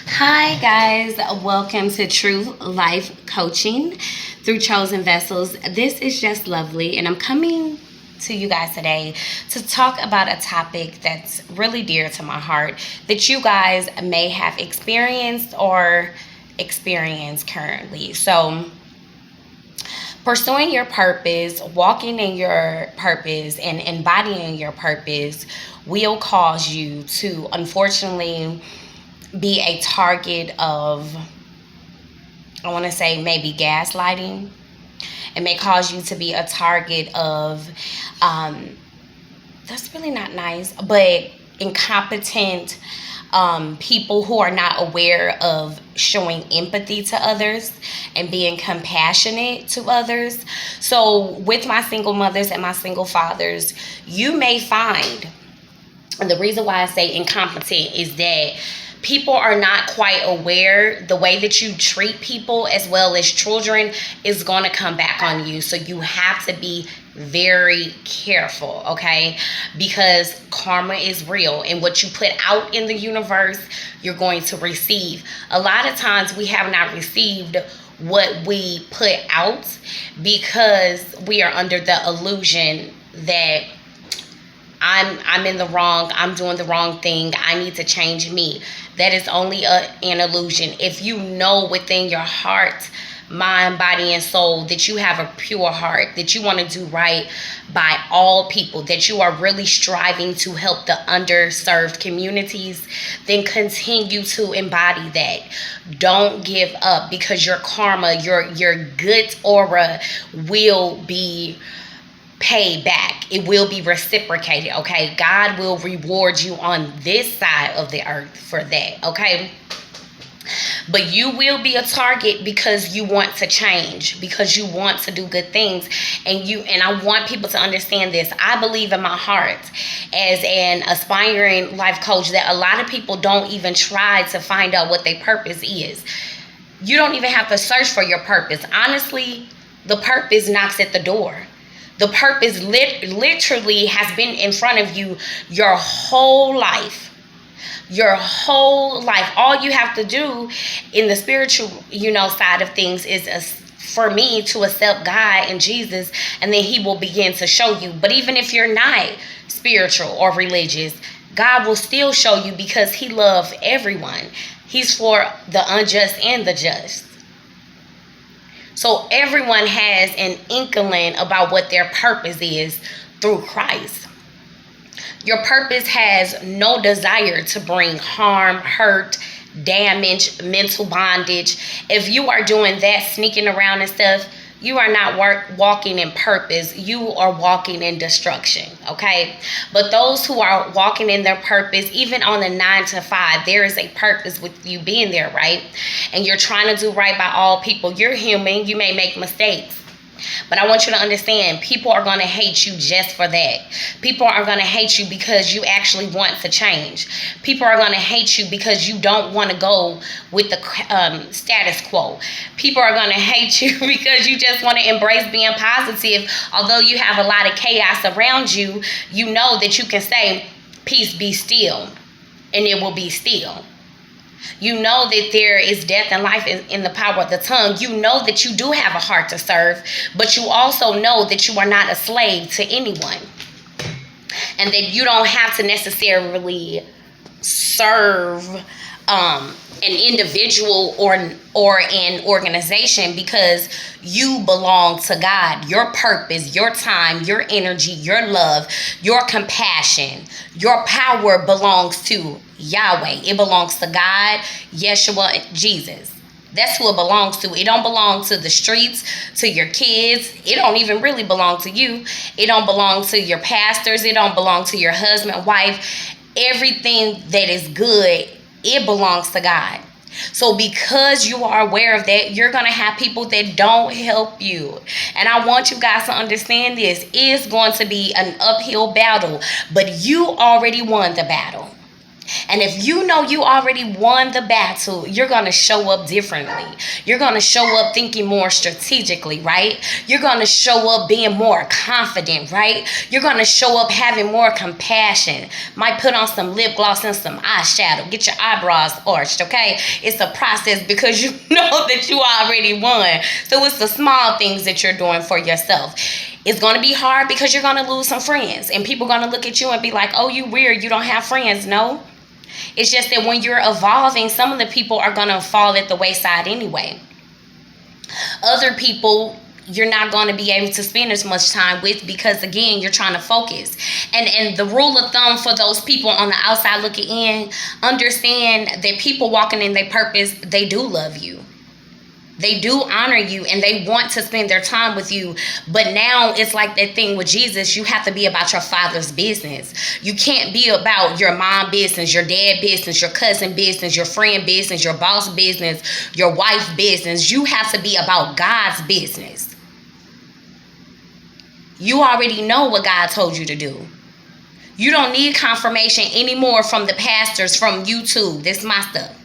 Hi, guys. Welcome to True Life Coaching through Chosen Vessels. This is Jess Lovely, and I'm coming to you guys today to talk about a topic that's really dear to my heart that you guys may have experienced or experience currently. So, pursuing your purpose, walking in your purpose, and embodying your purpose will cause you to, unfortunately, be a target of, I want to say, maybe gaslighting. It may cause you to be a target of, um, that's really not nice, but incompetent people who are not aware of showing empathy to others and being compassionate to others. So, with my single mothers and my single fathers, you may find, and the reason why I say incompetent is that people are not quite aware the way that you treat people as well as children is going to come back on you. So you have to be very careful, okay? Because karma is real, and what you put out in the universe, you're going to receive. A lot of times we have not received what we put out because we are under the illusion that I'm in the wrong. I'm doing the wrong thing. I need to change me. That is only an illusion. If you know within your heart, mind, body, and soul that you have a pure heart, that you want to do right by all people, that you are really striving to help the underserved communities, then continue to embody that. Don't give up, because your karma, your good aura will be paid back. It will be reciprocated, okay? God will reward you on this side of the earth for that, okay? But you will be a target because you want to change, because you want to do good things. And I want people to understand this. I believe in my heart, as an aspiring life coach, that a lot of people don't even try to find out what their purpose is. You don't even have to search for your purpose. Honestly, the purpose knocks at the door. The purpose literally has been in front of you your whole life. Your whole life. All you have to do in the spiritual, side of things is, for me, to accept God and Jesus, and then He will begin to show you. But even if you're not spiritual or religious, God will still show you, because He loves everyone. He's for the unjust and the just. So everyone has an inkling about what their purpose is through Christ. Your purpose has no desire to bring harm, hurt, damage, mental bondage. If you are doing that, sneaking around and stuff, you are not walking in purpose. You are walking in destruction, okay? But those who are walking in their purpose, even on the 9 to 5, there is a purpose with you being there, right? And you're trying to do right by all people. You're human. You may make mistakes. But I want you to understand, people are going to hate you just for that. People are going to hate you because you actually want to change. People are going to hate you because you don't want to go with the status quo. People are going to hate you because you just want to embrace being positive. Although you have a lot of chaos around you, you know that you can say, "Peace, be still," and it will be still. You know that there is death and life in the power of the tongue. You know that you do have a heart to serve, but you also know that you are not a slave to anyone, and that you don't have to necessarily serve an individual or an organization, because you belong to God. Your purpose, your time, your energy, your love, your compassion, your power belongs to Yahweh. It belongs to God, Yeshua, Jesus. That's who it belongs to. It don't belong to the streets, to your kids. It don't even really belong to you. It don't belong to your pastors. It don't belong to your husband, wife. Everything that is good, it belongs to God. So because you are aware of that, you're going to have people that don't help you. And I want you guys to understand this. It's going to be an uphill battle, but you already won the battle. And if you know you already won the battle, you're going to show up differently. You're going to show up thinking more strategically, right? You're going to show up being more confident, right? You're going to show up having more compassion. Might put on some lip gloss and some eyeshadow. Get your eyebrows arched, okay? It's a process because you know that you already won. So it's the small things that you're doing for yourself. It's going to be hard because you're going to lose some friends. And people are going to look at you and be like, oh, you weird. You don't have friends. No. It's just that when you're evolving, some of the people are going to fall at the wayside anyway. Other people you're not going to be able to spend as much time with because, again, you're trying to focus. And the rule of thumb for those people on the outside looking in, understand that people walking in their purpose, they do love you. They do honor you and they want to spend their time with you. But now it's like that thing with Jesus. You have to be about your Father's business. You can't be about your mom business, your dad business, your cousin business, your friend business, your boss business, your wife business. You have to be about God's business. You already know what God told you to do. You don't need confirmation anymore from the pastors, from YouTube. This is my stuff.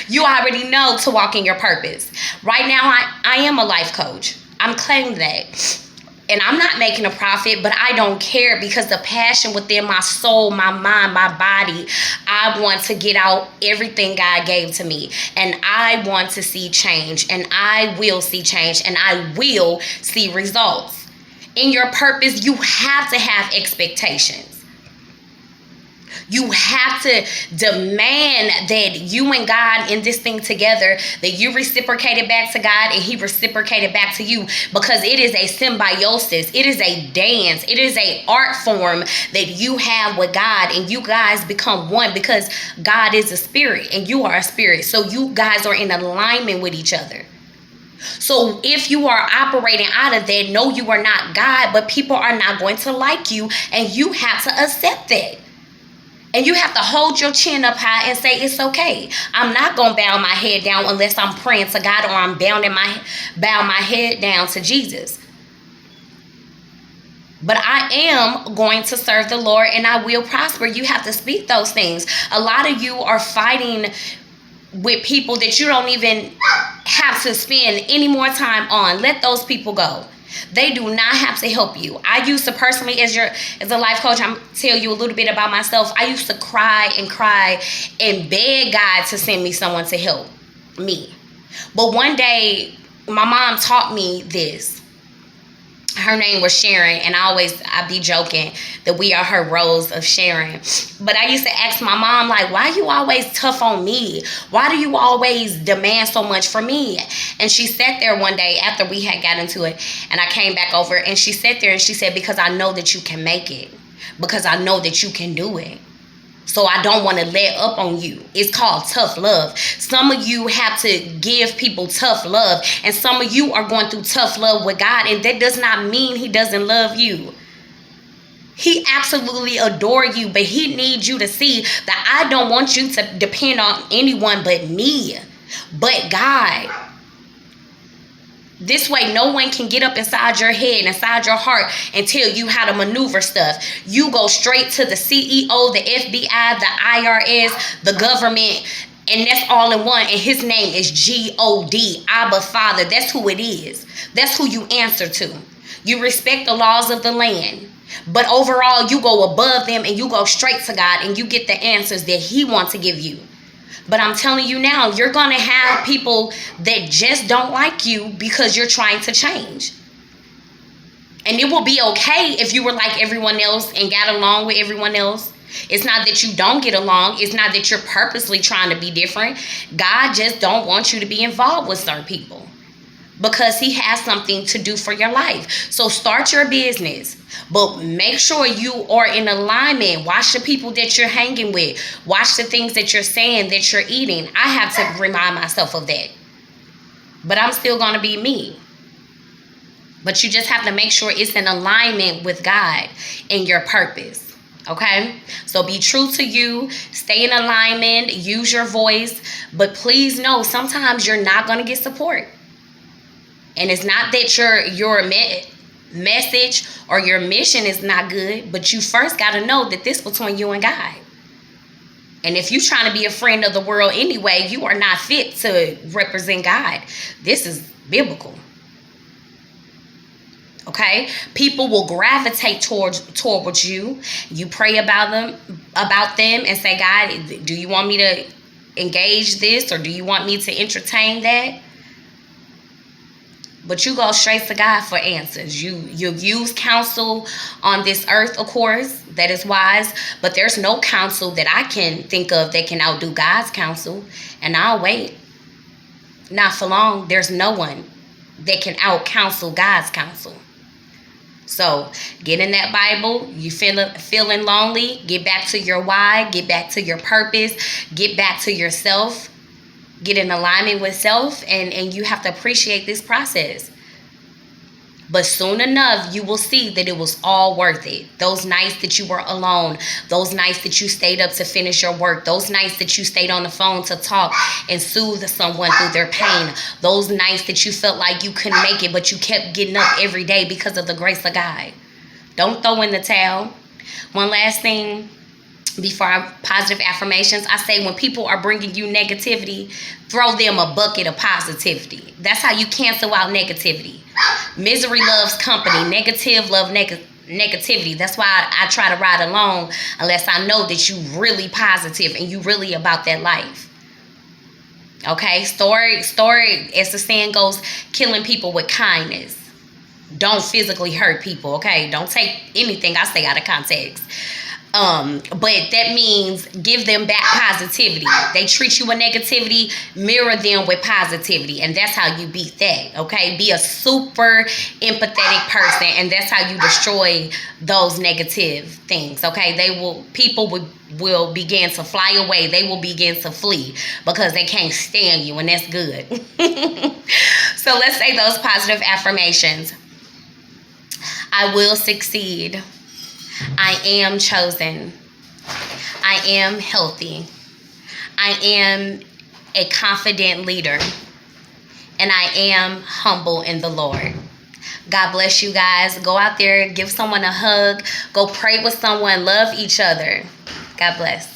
You already know to walk in your purpose. Right now, I am a life coach. I'm claiming that. And I'm not making a profit, but I don't care because the passion within my soul, my mind, my body, I want to get out everything God gave to me. And I want to see change. And I will see change. And I will see results. In your purpose, you have to have expectations. You have to demand that you and God in this thing together, that you reciprocate it back to God and he reciprocated back to you, because it is a symbiosis. It is a dance. It is a art form that you have with God, and you guys become one because God is a spirit and you are a spirit. So you guys are in alignment with each other. So if you are operating out of that, no, you are not God, but people are not going to like you, and you have to accept that. And you have to hold your chin up high and say, it's okay. I'm not going to bow my head down unless I'm praying to God, or I'm bow my head down to Jesus. But I am going to serve the Lord and I will prosper. You have to speak those things. A lot of you are fighting with people that you don't even have to spend any more time on. Let those people go. They do not have to help you. I used to personally, as a life coach, I'm tell you a little bit about myself. I used to cry and beg God to send me someone to help me. But one day, my mom taught me this. Her name was Sharon, and I be joking that we are her Rose of Sharon. But I used to ask my mom, like, why you always tough on me? Why do you always demand so much from me? And she sat there one day after we had got into it, and I came back over, and she sat there and she said, because I know that you can make it. Because I know that you can do it. So I don't want to let up on you. It's called tough love. Some of you have to give people tough love. And some of you are going through tough love with God. And that does not mean he doesn't love you. He absolutely adores you. But he needs you to see that I don't want you to depend on anyone but me. But God. This way, no one can get up inside your head, inside your heart, and tell you how to maneuver stuff. You go straight to the CEO, the FBI, the IRS, the government, and that's all in one. And his name is God, Abba Father. That's who it is. That's who you answer to. You respect the laws of the land. But overall, you go above them and you go straight to God and you get the answers that he wants to give you. But I'm telling you now, you're going to have people that just don't like you because you're trying to change. And it will be okay if you were like everyone else and got along with everyone else. It's not that you don't get along. It's not that you're purposely trying to be different. God just don't want you to be involved with certain people because he has something to do for your life. So start your business, but make sure you are in alignment. Watch the people that you're hanging with. Watch the things that you're saying, that you're eating. I have to remind myself of that. But I'm still going to be me. But you just have to make sure it's in alignment with God and your purpose. Okay? So be true to you. Stay in alignment. Use your voice. But please know, sometimes you're not going to get support. And it's not that your message or your mission is not good, but you first got to know that this is between you and God. And if you're trying to be a friend of the world anyway, you are not fit to represent God. This is biblical. Okay? People will gravitate towards you. You pray about them and say, God, do you want me to engage this, or do you want me to entertain that? But you go straight to God for answers. You use counsel on this earth, of course, that is wise. But there's no counsel that I can think of that can outdo God's counsel. And I'll wait. Not for long. There's no one that can out-counsel God's counsel. So get in that Bible. You feeling lonely? Get back to your why. Get back to your purpose. Get back to yourself. Get in alignment with self, and you have to appreciate this process. But soon enough, you will see that it was all worth it. Those nights that you were alone, those nights that you stayed up to finish your work, those nights that you stayed on the phone to talk and soothe someone through their pain, those nights that you felt like you couldn't make it, but you kept getting up every day because of the grace of God. Don't throw in the towel. One last thing. Before positive affirmations, I say when people are bringing you negativity, throw them a bucket of positivity. That's how you cancel out negativity. Misery loves company. Negative love negativity. That's why I try to ride along unless I know that you really positive and you really about that life. Okay? Story, as the saying goes, killing people with kindness. Don't physically hurt people, okay? Don't take anything I say out of context. But that means give them back positivity. They treat you with negativity, mirror them with positivity. And that's how you beat that, okay? Be a super empathetic person, and that's how you destroy those negative things, okay? People will begin to fly away. They will begin to flee because they can't stand you, and that's good. So let's say those positive affirmations. I will succeed. I am chosen. I am healthy. I am a confident leader. And I am humble in the Lord. God bless you guys. Go out there, give someone a hug. Go pray with someone. Love each other. God bless.